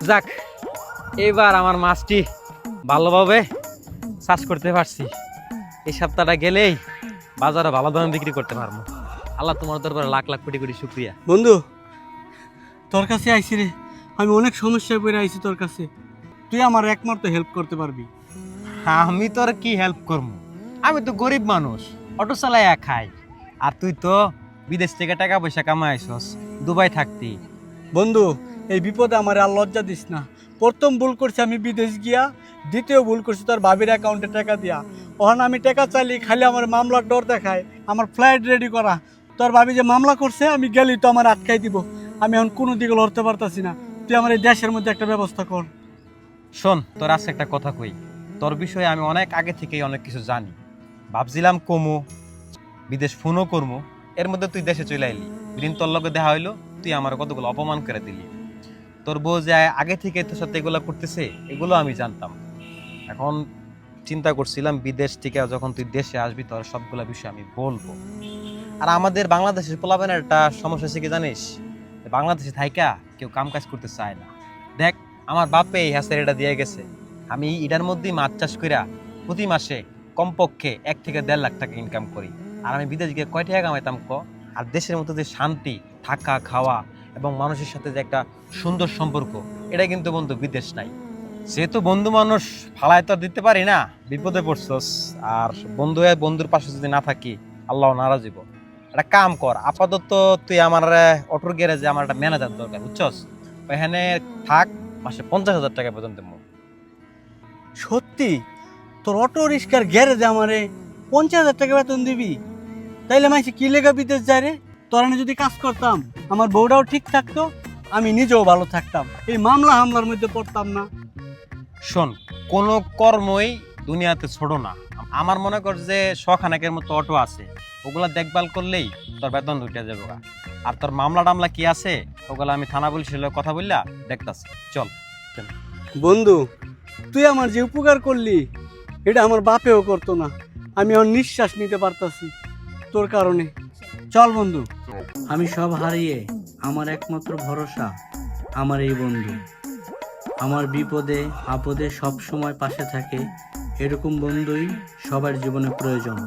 যাক, এবার আমার মাছটি ভালোভাবে চাষ করতে পারছি। এই সপ্তাহটা গেলেই বাজারে ভালো দামে বিক্রি করতে পারবো। আল্লাহ তোমার দরবারে লাখ লাখ কোটি কোটি শুকরিয়া। বন্ধু, তোর কাছে আইছি রে, আমি অনেক সমস্যায় পড়ে আইছি তোর কাছে। তুই আমার একমাত্র হেল্প করতে পারবি। আমি তোর কি হেল্প করবো? আমি তো গরিব মানুষ, অটো চালাইয়া খাই। আর তুই তো বিদেশ থেকে টাকা পয়সা কামাইছস, দুবাই থাকতি। বন্ধু, এই বিপদে আমার আর লজ্জা দিস না। প্রথম ভুল করছি আমি বিদেশ গিয়া, দ্বিতীয় ভুল করছি তোর ভাবির অ্যাকাউন্টে টাকা দিয়া। ওখানে আমি টাকা চাইলি খালি আমার মামলার ডর দেখায়, আমার ফ্লাইট রেডি করা। তোর ভাবি যে মামলা করছে, আমি গেলি তো আমার আটকাই দিব। আমি এখন কোনো দিকে লড়তে পারতাছি না। তুই আমার এই দেশের মধ্যে একটা ব্যবস্থা কর। শোন, তোর আজকে একটা কথা কই। তোর বিষয়ে আমি অনেক আগে থেকেই অনেক কিছু জানি। ভাবছিলাম কমু, বিদেশ ফোনও করবো, এর মধ্যে তুই দেশে চলে আইলি। দিন তোর লগে দেখা হইলো, তুই আমার কতগুলো অপমান করে দিলি। তোর বউ যে আগে থেকে তোর সাথে এগুলো করতেছে, এগুলো আমি জানতাম। এখন চিন্তা করছিলাম বিদেশ থেকে যখন তুই দেশে আসবি, তোর সবগুলো বিষয় আমি বলবো। আর আমাদের বাংলাদেশের পোলাপানের একটা সমস্যা আছে কি জানিস? বাংলাদেশে থাইকা কেউ কাম কাজ করতে চায় না। দেখ, আমার বাপে এই হ্যাসের এটা দিয়ে গেছে। আমি এটার মধ্যেই মাছ চাষ কইরা প্রতি মাসে কমপক্ষে 1 থেকে 1.5 লাখ টাকা ইনকাম করি। আর আমি বিদেশ গিয়ে কয় টাকা কামাইতাম ক? আর দেশের মধ্যে যে শান্তি, থাকা খাওয়া এবং মানুষের সাথে যে একটা সুন্দর সম্পর্ক, এটা কিন্তু বন্ধু বিদেশ নাই। যেহেতু বন্ধু মানুষ ফালায় তো আর দিতে পারি না, বিপদে পড়ছস। আর বন্ধুর পাশে যদি না থাকি, আল্লাহ নারাজ হইব। একটা কাম কর, আপাতত তুই আমার অটোর গ্যারেজে আমার একটা ম্যানেজার দরকার, বুঝছস? ওইখানে থাক, মাসে 50,000 টাকা বেতন দেবো। সত্যি? তোর অটো রিক্সার গ্যারেজে আমারে 50,000 টাকা বেতন দিবি? তাইলে মাইসে কি লেগা বিদেশ যায় রে? তোর এনে যদি কাজ করতাম, আমার বউটাও ঠিক থাকতো, আমি নিজেও ভালো থাকতাম, এই মামলা হামলার মধ্যে পড়তাম না। শোন, কোনো কর্মই দুনিয়াতে ছোট না। আমার মনে কর যে শখানেকের মতো অটো আছে, ওগুলা দেখভাল করলেই তোর বেতন ঢুকে যাবে। আর তোর মামলা টামলা কি আছে, ওগুলা আমি থানা পুলিশের লগে কথা বললা দেখতাছি। চল। বন্ধু, তুই আমার যে উপকার করলি, এটা আমার বাপেও করতো না। আমি আমার নিঃশ্বাস নিতে পারতাছি তোর কারণে। চল বন্ধু। আমি সব হারিয়ে আমার একমাত্র ভরসা আমার এই বন্ধু। আমার বিপদে আপদে সব সময় পাশে থাকে, এরকম বন্ধুই সবার জীবনে প্রয়োজন।